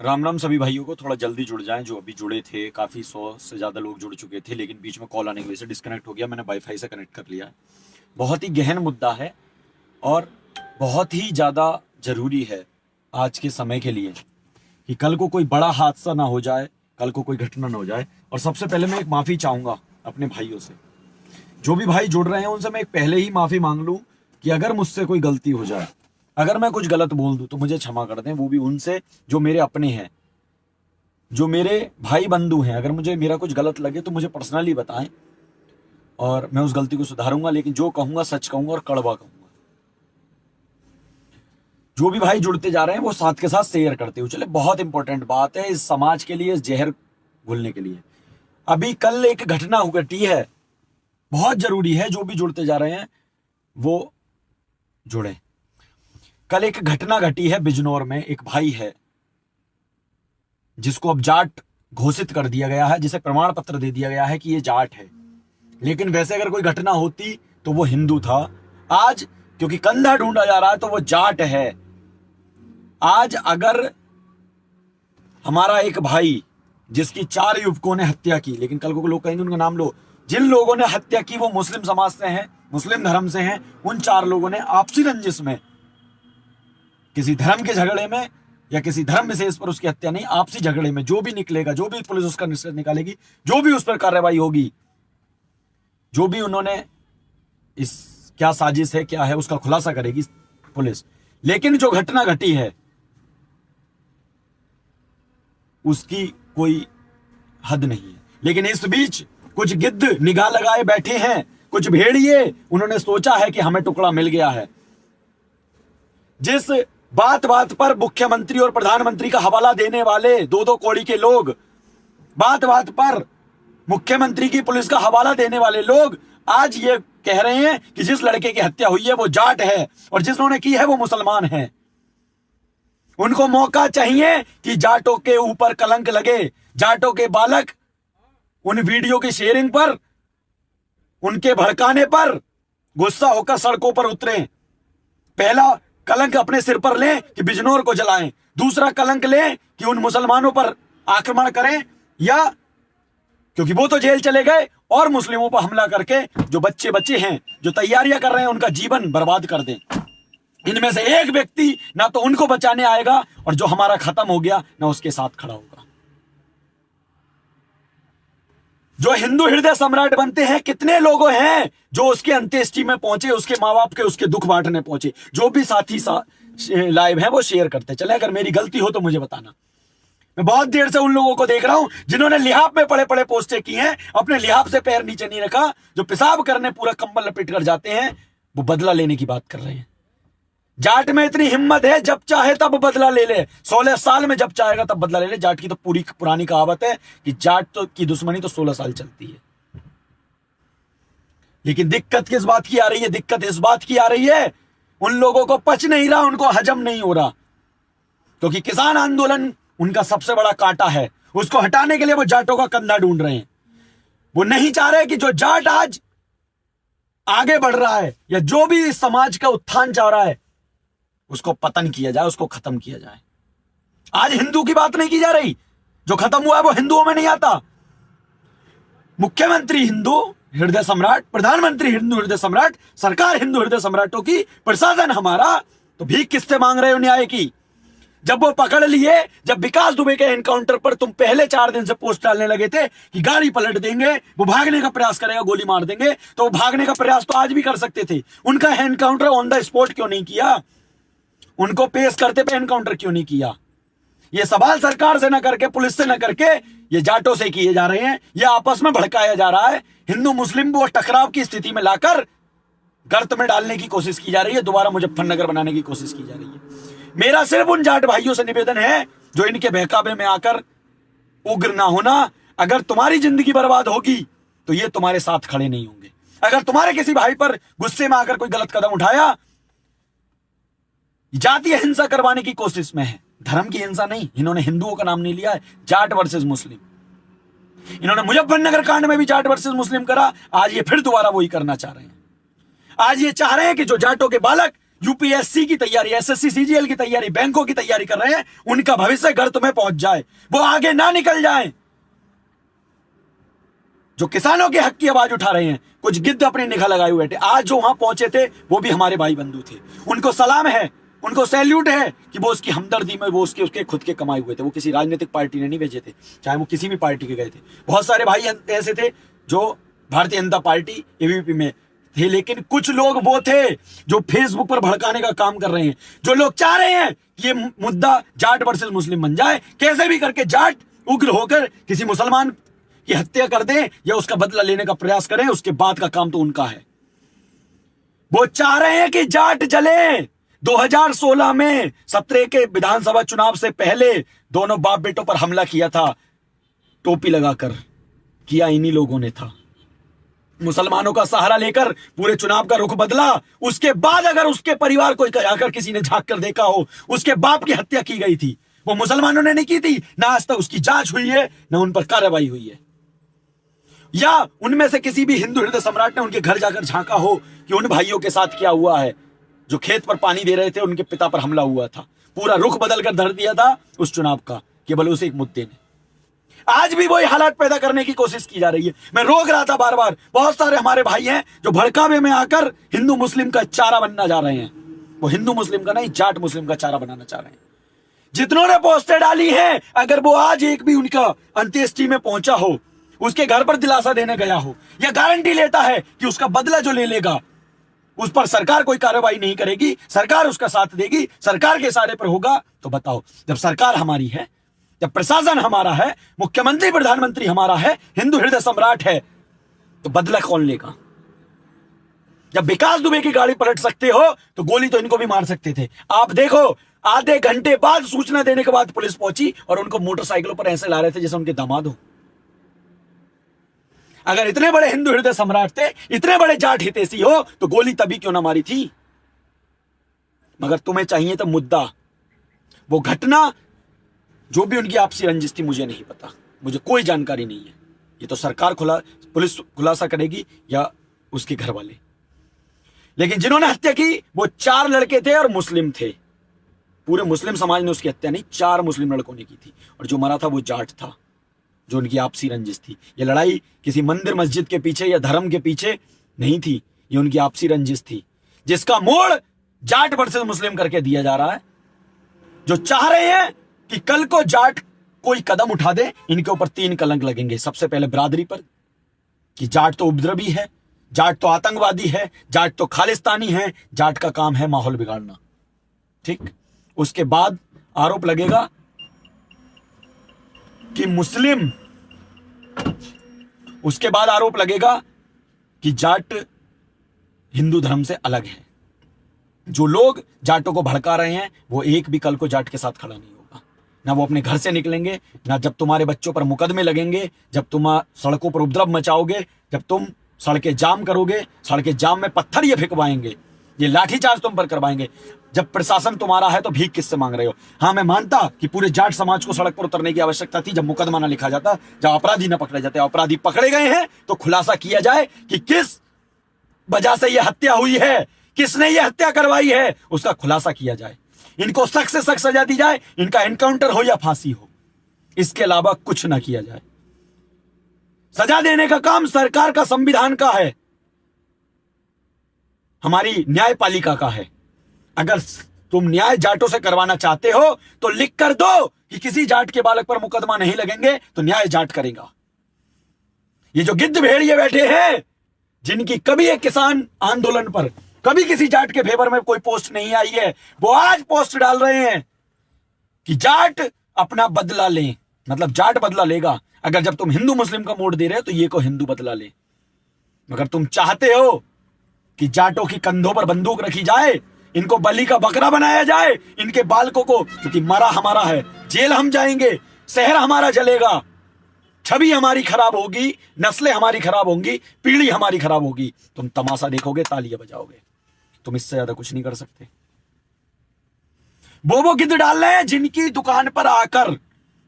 राम राम सभी भाइयों को। थोड़ा जल्दी जुड़ जाएं जो अभी जुड़े थे। काफ़ी 100 से ज़्यादा लोग जुड़ चुके थे, लेकिन बीच में कॉल आने की वजह से डिस्कनेक्ट हो गया। मैंने वाईफाई से कनेक्ट कर लिया है। बहुत ही गहन मुद्दा है और बहुत ही ज़्यादा ज़रूरी है आज के समय के लिए कि कल को कोई बड़ा हादसा ना हो जाए, कल को कोई घटना ना हो जाए। और सबसे पहले मैं एक माफ़ी चाहूँगा अपने भाइयों से। जो भी भाई जुड़ रहे हैं उनसे मैं एक पहले ही माफ़ी मांग लूँ कि अगर मुझसे कोई गलती हो जाए, अगर मैं कुछ गलत बोल दूं तो मुझे क्षमा कर दें। वो भी उनसे जो मेरे अपने हैं, जो मेरे भाई बंधु हैं। अगर मुझे मेरा कुछ गलत लगे तो मुझे पर्सनली बताएं और मैं उस गलती को सुधारूंगा। लेकिन जो कहूंगा सच कहूंगा और कड़वा कहूंगा। जो भी भाई जुड़ते जा रहे हैं वो साथ के साथ शेयर करते हुए चले। बहुत इंपॉर्टेंट बात है इस समाज के लिए, इस जहर घुलने के लिए। अभी कल एक घटना घटी है, बहुत जरूरी है जो भी जुड़ते जा रहे हैं वो जुड़े। कल एक घटना घटी है बिजनौर में। एक भाई है जिसको अब जाट घोषित कर दिया गया है, जिसे प्रमाण पत्र दे दिया गया है कि ये जाट है। लेकिन वैसे अगर कोई घटना होती तो वो हिंदू था। आज क्योंकि कंधा ढूंढा जा रहा है तो वो जाट है। आज अगर हमारा एक भाई जिसकी 4 युवकों ने हत्या की, लेकिन कल को लोग कहेंगे उनका नाम लो, जिन लोगों ने हत्या की वो मुस्लिम समाज से हैं, मुस्लिम धर्म से हैं। उन 4 लोगों ने आपसी रंजिश में, किसी धर्म के झगड़े में या किसी धर्म विशेष पर उसकी हत्या नहीं, आपसी झगड़े में जो भी निकलेगा, जो भी पुलिस उसका निष्कर्ष निकालेगी, जो भी उस पर कार्रवाई होगी, जो भी उन्होंने इस क्या साजिश है क्या है उसका खुलासा करेगी पुलिस। लेकिन जो घटना घटी है उसकी कोई हद नहीं है। लेकिन इस बीच कुछ गिद्ध निगाह लगाए बैठे हैं, कुछ भेड़िए, उन्होंने सोचा है कि हमें टुकड़ा मिल गया है। जिस बात बात पर मुख्यमंत्री और प्रधानमंत्री का हवाला देने वाले 2-2 कौड़ी के लोग, बात बात पर मुख्यमंत्री की पुलिस का हवाला देने वाले लोग आज ये कह रहे हैं कि जिस लड़के की हत्या हुई है वो जाट है और जिसने की है वो मुसलमान है। उनको मौका चाहिए कि जाटों के ऊपर कलंक लगे, जाटों के बालक उन वीडियो की शेयरिंग पर, उनके भड़काने पर गुस्सा होकर सड़कों पर उतरे। पहला कलंक अपने सिर पर लें कि बिजनौर को जलाएं, दूसरा कलंक लें कि उन मुसलमानों पर आक्रमण करें, या क्योंकि वो तो जेल चले गए, और मुस्लिमों पर हमला करके जो बच्चे हैं जो तैयारियां कर रहे हैं उनका जीवन बर्बाद कर दें। इनमें से एक व्यक्ति ना तो उनको बचाने आएगा और जो हमारा खत्म हो गया ना उसके साथ खड़ा होगा। जो हिंदू हृदय सम्राट बनते हैं, कितने लोग हैं जो उसके अंत्येष्टि में पहुंचे, उसके माँ बाप के उसके दुख बांटने पहुंचे। जो भी साथी लाइव है वो शेयर करते चले। अगर मेरी गलती हो तो मुझे बताना। मैं बहुत देर से उन लोगों को देख रहा हूं जिन्होंने लिहाफ में पड़े पड़े पोस्टें की हैं, अपने लिहाफ से पैर नीचे नहीं रखा, जो पेशाब करने पूरा कंबल लपेट कर जाते हैं, वो बदला लेने की बात कर रहे हैं। जाट में इतनी हिम्मत है, जब चाहे तब बदला ले ले, 16 साल में जब चाहेगा तब बदला ले ले। जाट की तो पूरी पुरानी कहावत है कि जाट तो की दुश्मनी तो 16 साल चलती है। लेकिन दिक्कत किस बात की आ रही है? दिक्कत इस बात की आ रही है उन लोगों को पच नहीं रहा, उनको हजम नहीं हो रहा, क्योंकि किसान आंदोलन उनका सबसे बड़ा कांटा है। उसको हटाने के लिए वो जाटों का कंधा ढूंढ रहे हैं। वो नहीं चाह रहे कि जो जाट आज आगे बढ़ रहा है या जो भी इस समाज का उत्थान चाह रहा है उसको पतन किया जाए, उसको खत्म किया जाए। आज हिंदू की बात नहीं की जा रही। जो खत्म हुआ है वो हिंदुओं में नहीं आता। मुख्यमंत्री हिंदू हृदय सम्राट, प्रधानमंत्री हिंदू हृदय सम्राट, सरकार हिंदू हृदय सम्राटों की, प्रशासन हमारा, तो भीख किससे मांग रहे हो न्याय की? जब वो पकड़ लिए, जब विकास दुबे के एनकाउंटर पर तुम पहले 4 दिन से पोस्ट डालने लगे थे कि गाड़ी पलट देंगे, वो भागने का प्रयास करेगा, गोली मार देंगे, तो वो भागने का प्रयास तो आज भी कर सकते थे। उनका एनकाउंटर ऑन द स्पॉट क्यों नहीं किया? उनको पेश करते पे एनकाउंटर क्यों नहीं किया? ये सवाल सरकार से न करके, पुलिस से न करके, ये जाटों से किए जा रहे हैं। ये आपस में भड़काया जा रहा है। हिंदू मुस्लिम को टकराव की स्थिति में लाकर गर्त में डालने की कोशिश की जा रही है, दोबारा मुजफ्फरनगर बनाने की कोशिश की जा रही है। मेरा सिर्फ उन जाट भाइयों से निवेदन है जो इनके बहकावे में आकर उग्र ना होना। अगर तुम्हारी जिंदगी बर्बाद होगी तो ये तुम्हारे साथ खड़े नहीं होंगे। अगर तुम्हारे किसी भाई पर गुस्से में आकर कोई गलत कदम उठाया, जातीय हिंसा करवाने की कोशिश में है, धर्म की हिंसा नहीं। इन्होंने हिंदुओं का नाम नहीं लिया है, जाट वर्सेस मुस्लिम। इन्होंने मुजफ्फरनगर कांड में भी जाट वर्सेस मुस्लिम करा, आज ये फिर दोबारा वही करना चाह रहे हैं। आज ये चाह रहे हैं कि जो जाटों के बालक यूपीएससी की तैयारी, एसएससी सीजीएल की तैयारी, बैंकों की तैयारी कर रहे हैं, उनका भविष्य घर तुम्हें पहुंच जाए, वो आगे ना निकल जाए। जो किसानों के हक की आवाज उठा रहे हैं, कुछ गिद्ध अपनी निगाह लगाए हुए थे, आज जो वहां पहुंचे थे वो भी हमारे भाई बंधु थे। उनको सलाम है, उनको सैल्यूट है कि वो उसकी हमदर्दी में वो उसके खुद के कमाए हुए थे। वो किसी राजनीतिक पार्टी ने नहीं भेजे थे, चाहे वो किसी भी पार्टी के गए थे। बहुत सारे भाई ऐसे थे जो भारतीय जनता पार्टी एबीवीपी में थे, लेकिन कुछ लोग वो थे जो फेसबुक पर भड़काने का काम कर रहे हैं, जो लोग चाह रहे हैं कि ये मुद्दा जाट वर्सेस मुस्लिम बन जाए, कैसे भी करके जाट उग्र होकर किसी मुसलमान की हत्या कर दें या उसका बदला लेने का प्रयास करें, उसके बाद का काम तो उनका है। वो चाह रहे हैं कि जाट जले। 2016 में 17 के विधानसभा चुनाव से पहले दोनों बाप बेटों पर हमला किया था, टोपी लगाकर किया इन्हीं लोगों ने था। मुसलमानों का सहारा लेकर पूरे चुनाव का रुख बदला। उसके बाद अगर उसके परिवार को आकर किसी ने झांक कर देखा हो, उसके बाप की हत्या की गई थी, वो मुसलमानों ने नहीं की थी, ना आज तक उसकी जांच हुई है, ना उन पर कार्रवाई हुई है। या उनमें से किसी भी हिंदू हृदय सम्राट ने उनके घर जाकर झांका हो कि उन भाइयों के साथ क्या हुआ है जो खेत पर पानी दे रहे थे, उनके पिता पर हमला हुआ था। पूरा रुख बदलकर धर दिया था उस चुनाव का, केवल उस एक मुद्दे ने। आज भी वही हालात पैदा करने की कोशिश की जा रही है। मैं रोक रहा था बार बार, बहुत सारे हमारे भाई हैं जो भड़कावे में आकर हिंदू मुस्लिम का चारा बनना जा रहे हैं। वो हिंदू मुस्लिम का नहीं, जाट मुस्लिम का चारा बनाना चाह रहे हैं। जितनों ने पोस्टर डाली है, अगर वो आज एक भी उनका अंत्येष्टि में पहुंचा हो, उसके घर पर दिलासा देने गया हो, या गारंटी लेता है कि उसका बदला जो ले लेगा उस पर सरकार कोई कार्रवाई नहीं करेगी, सरकार उसका साथ देगी, सरकार के इशारे पर होगा, तो बताओ, जब सरकार हमारी है, जब प्रशासन हमारा है, मुख्यमंत्री प्रधानमंत्री हमारा है, हिंदू हृदय सम्राट है, तो बदला कौन लेगा? जब विकास दुबे की गाड़ी पलट सकते हो तो गोली तो इनको भी मार सकते थे। आप देखो, आधे घंटे बाद सूचना देने के बाद पुलिस पहुंची और उनको मोटरसाइकिलों पर ऐसे ला रहे थे जैसे उनके दामाद हो। अगर इतने बड़े हिंदू हृदय सम्राट थे, इतने बड़े जाट हितैषी हो, तो गोली तभी क्यों ना मारी थी? मगर तुम्हें चाहिए तो मुद्दा, वो घटना, जो भी उनकी आपसी रंजिश थी, मुझे नहीं पता, मुझे कोई जानकारी नहीं है। ये तो सरकार पुलिस खुलासा करेगी या उसके घर वाले। लेकिन जिन्होंने हत्या की वो 4 लड़के थे और मुस्लिम थे। पूरे मुस्लिम समाज ने उसकी हत्या नहीं, 4 मुस्लिम लड़कों ने की थी, और जो मरा था वो जाट था, जो उनकी आपसी रंजिश थी। ये लड़ाई किसी मंदिर मस्जिद के पीछे या धर्म के पीछे नहीं थी, ये उनकी आपसी रंजिश थी, जिसका मोड़ जाट वर्सेस मुस्लिम करके दिया जा रहा है। जो चाह रहे हैं कि कल को जाट कोई कदम उठा दे, इनके ऊपर 3 कलंक लगेंगे। सबसे पहले बिरादरी पर, कि जाट तो उपद्रवी है, जाट तो आतंकवादी है, जाट तो खालिस्तानी है, जाट का काम है माहौल बिगाड़ना। ठीक, उसके बाद आरोप लगेगा कि मुस्लिम, उसके बाद आरोप लगेगा कि जाट हिंदू धर्म से अलग है। जो लोग जाटों को भड़का रहे हैं वो एक भी कल को जाट के साथ खड़ा नहीं होगा। ना वो अपने घर से निकलेंगे, ना जब तुम्हारे बच्चों पर मुकदमे लगेंगे, जब तुम सड़कों पर उपद्रव मचाओगे, जब तुम सड़कें जाम करोगे, सड़कें जाम में पत्थर ये फेंकवाएंगे, ये लाठीचार्ज तुम पर करवाएंगे। जब प्रशासन तुम्हारा है तो भीख किससे मांग रहे हो? हाँ, मैं मानता कि पूरे जाट समाज को सड़क पर उतरने की आवश्यकता थी जब मुकदमा ना लिखा जाता, जब अपराधी ना पकड़े जाते। अपराधी पकड़े गए हैं तो खुलासा किया जाए कि किस वजह से यह हत्या हुई है, किसने यह हत्या करवाई है, उसका खुलासा किया जाए। इनको सख्त से सख्त सजा दी जाए, इनका एनकाउंटर हो या फांसी हो, इसके अलावा कुछ ना किया जाए। सजा देने का काम सरकार का, संविधान का है, हमारी न्यायपालिका का है। अगर तुम न्याय जाटों से करवाना चाहते हो तो लिख कर दो कि किसी जाट के बालक पर मुकदमा नहीं लगेंगे तो न्याय जाट करेगा। ये जो गिद्ध भेड़िए बैठे हैं, जिनकी कभी एक किसान आंदोलन पर, कभी किसी जाट के फेवर में कोई पोस्ट नहीं आई है, वो आज पोस्ट डाल रहे हैं कि जाट अपना बदला ले। मतलब जाट बदला लेगा। अगर जब तुम हिंदू मुस्लिम का मोड़ दे रहे हो तो ये को हिंदू बदला ले। मगर तुम चाहते हो कि जाटों की कंधों पर बंदूक रखी जाए, इनको बलि का बकरा बनाया जाए, इनके बालकों को, क्योंकि मरा हमारा है, जेल हम जाएंगे, शहर हमारा जलेगा, छवि हमारी खराब होगी, नस्लें हमारी खराब होंगी, पीढ़ी हमारी खराब होगी। तुम तमाशा देखोगे, तालियां बजाओगे, तुम इससे ज्यादा कुछ नहीं कर सकते। वो गिद्ध डाल रहे हैं जिनकी दुकान पर आकर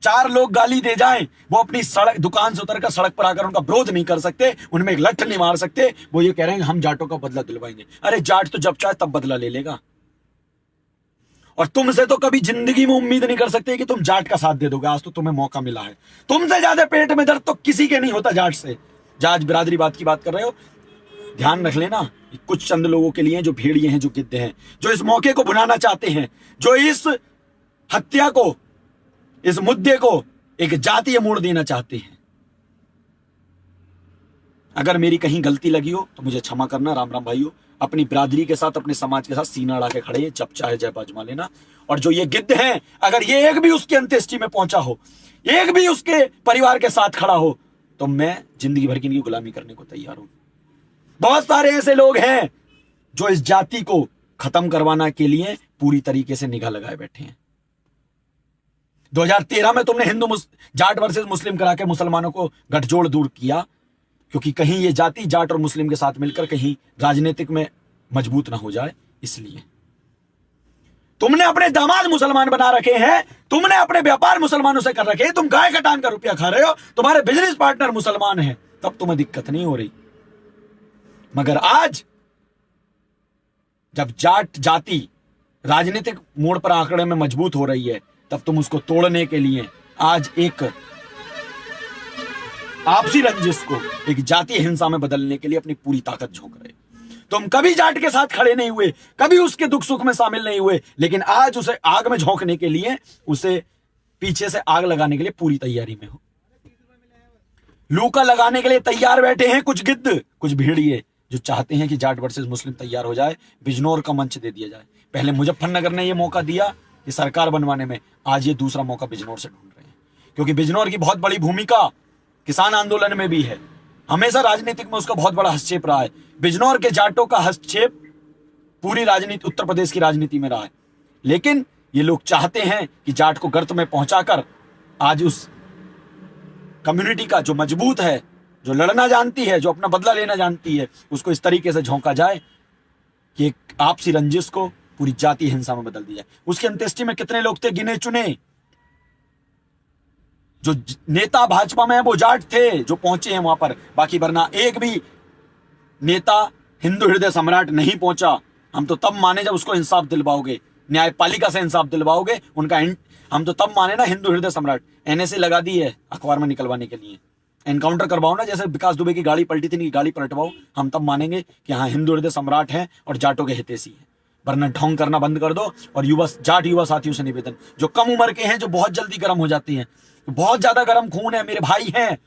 4 लोग गाली दे जाएं, वो अपनी सड़क, दुकान से उतरकर सड़क पर आकर उनका विरोध नहीं कर सकते, उनमें एक लठ नहीं मार सकते। वो ये कह रहे हैं हम जाटों का बदला दिलवाएंगे। अरे जाट तो जब चाहे तब बदला ले लेगा। और तुमसे तो कभी जिंदगी में उम्मीद नहीं कर सकते कि तुम जाट का साथ दे दोगे। आज तो तुम्हें मौका मिला है। तुमसे ज्यादा पेट में दर्द तो किसी के नहीं होता जाट से। जाट बिरादरी बात की बात कर रहे हो, ध्यान रख लेना, कुछ चंद लोगों के लिए जो भेड़िए हैं, जो गिद्ध हैं, जो इस मौके को भुनाना चाहते हैं, जो इस हत्या को, इस मुद्दे को एक जातीय मोड़ देना चाहते हैं। अगर मेरी कहीं गलती लगी हो तो मुझे क्षमा करना। राम राम भाइयों, अपनी बिरादरी के साथ, अपने समाज के साथ सीना अड़ा के खड़े हैं, जब चाहे जय बाजमा लेना। और जो ये गिद्ध हैं, अगर ये एक भी उसकी अंत्येष्टि में पहुंचा हो, एक भी उसके परिवार के साथ खड़ा हो, तो मैं जिंदगी भर की इनकी गुलामी करने को तैयार हूं। बहुत सारे ऐसे लोग हैं जो इस जाति को खत्म करवाने के लिए पूरी तरीके से निगाह लगाए बैठे हैं। 2013 में तुमने हिंदू जाट वर्सेस मुस्लिम करा के मुसलमानों को गठजोड़ दूर किया, क्योंकि कहीं ये जाति जाट और मुस्लिम के साथ मिलकर कहीं राजनीतिक में मजबूत ना हो जाए। इसलिए तुमने अपने दामाद मुसलमान बना रखे हैं, तुमने अपने व्यापार मुसलमानों से कर रखे हैं, तुम गाय कटान का रुपया खा रहे हो, तुम्हारे बिजनेस पार्टनर मुसलमान हैं, तब तुम्हें दिक्कत नहीं हो रही। मगर आज जब जाट जाति राजनीतिक मोड़ पर आंकड़े में मजबूत हो रही है, तब तुम उसको तोड़ने के लिए आज एक आपसी रंजिश को एक जातीय हिंसा में बदलने के लिए अपनी पूरी ताकत झोंक रहे। तुम कभी जाट के साथ खड़े नहीं हुए, कभी उसके दुख सुख में शामिल नहीं हुए, लेकिन आज उसे आग में झोंकने के लिए, उसे पीछे से आग लगाने के लिए पूरी तैयारी में हो। लूका लगाने के लिए तैयार बैठे हैं कुछ गिद्ध, कुछ भेड़िए, जो चाहते हैं कि जाट वर्सेस मुस्लिम तैयार हो जाए, बिजनौर का मंच दे दिया जाए। पहले मुजफ्फरनगर ने यह मौका दिया कि सरकार बनवाने में, आज ये दूसरा मौका बिजनौर से ढूंढ रहे हैं, क्योंकि बिजनौर की बहुत बड़ी भूमिका किसान आंदोलन में भी है। हमेशा राजनीतिक में उसका बहुत बड़ा हस्तक्षेप रहा है। बिजनौर के जाटों का हस्तक्षेप पूरी राजनीति, उत्तर प्रदेश की राजनीति में रहा है। लेकिन ये लोग चाहते हैं कि जाट को गर्त में पहुंचाकर आज उस कम्युनिटी का जो मजबूत है, जो लड़ना जानती है, जो अपना बदला लेना जानती है, उसको इस तरीके से झोंका जाए कि एक आपसी रंजिश को पूरी जातीय हिंसा में बदल दिया जाए। उसकी अंत्येष्टि में कितने लोग थे? गिने चुने। जो नेता भाजपा में है वो जाट थे जो पहुंचे हैं वहां पर, बाकी वरना एक भी नेता हिंदू हृदय सम्राट नहीं पहुंचा। हम तो तब माने जब उसको इंसाफ दिलवाओगे, न्यायपालिका से इंसाफ दिलवाओगे उनका। हम तो तब माने ना हिंदू हृदय सम्राट। एनएसए लगा दी है अखबार में निकलवाने के लिए, एनकाउंटर करवाओ ना, जैसे विकास दुबे की गाड़ी पलटी थी, इनकी गाड़ी पलटवाओ, हम तब मानेंगे कि हाँ हिंदू हृदय सम्राट है और जाटों के हितैषी है। वरना ढोंग करना बंद कर दो। और युवा जाट युवा साथियों से निवेदन, जो कम उम्र के हैं, जो बहुत जल्दी गर्म हो जाती हैं, बहुत ज्यादा गर्म खून है, मेरे भाई हैं,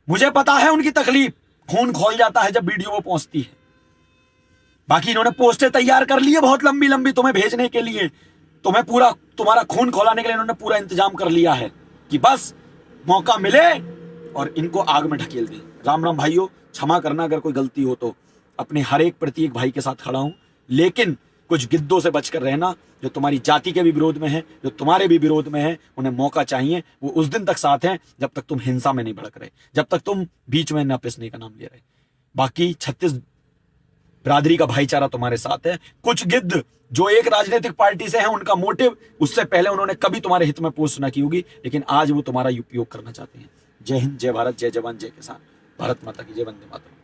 मुझे पता है उनकी तकलीफ, खून खोल जाता है जब वीडियो वो पहुंचती है। बाकी इन्होंने पोस्टें तैयार कर ली है बहुत लंबी लंबी तुम्हें भेजने के लिए, तुम्हें पूरा तुम्हारा खून खौलाने के लिए इन्होंने पूरा इंतजाम कर लिया है कि बस मौका मिले और इनको आग में ढकेल दें। राम राम भाइयों, क्षमा करना अगर कोई गलती हो तो। अपने हर एक प्रत्येक भाई के साथ खड़ा हूं, लेकिन कुछ गिद्धों से बचकर रहना, जो तुम्हारी जाति के भी विरोध में है, जो तुम्हारे भी विरोध में है। उन्हें मौका चाहिए, वो उस दिन तक साथ हैं जब तक तुम हिंसा में नहीं भड़क रहे, जब तक तुम बीच में न पिसने का नाम ले रहे। बाकी 36 बिरादरी का भाईचारा तुम्हारे साथ है। कुछ गिद्ध जो एक राजनीतिक पार्टी से हैं, उनका मोटिव उससे पहले उन्होंने कभी तुम्हारे हित में पोस्ट ना की होगी, लेकिन आज वो तुम्हारा उपयोग करना चाहते हैं। जय हिंद, जय भारत, जय जवान, जय किसान। भारत माता की जय, वंदे मातरम।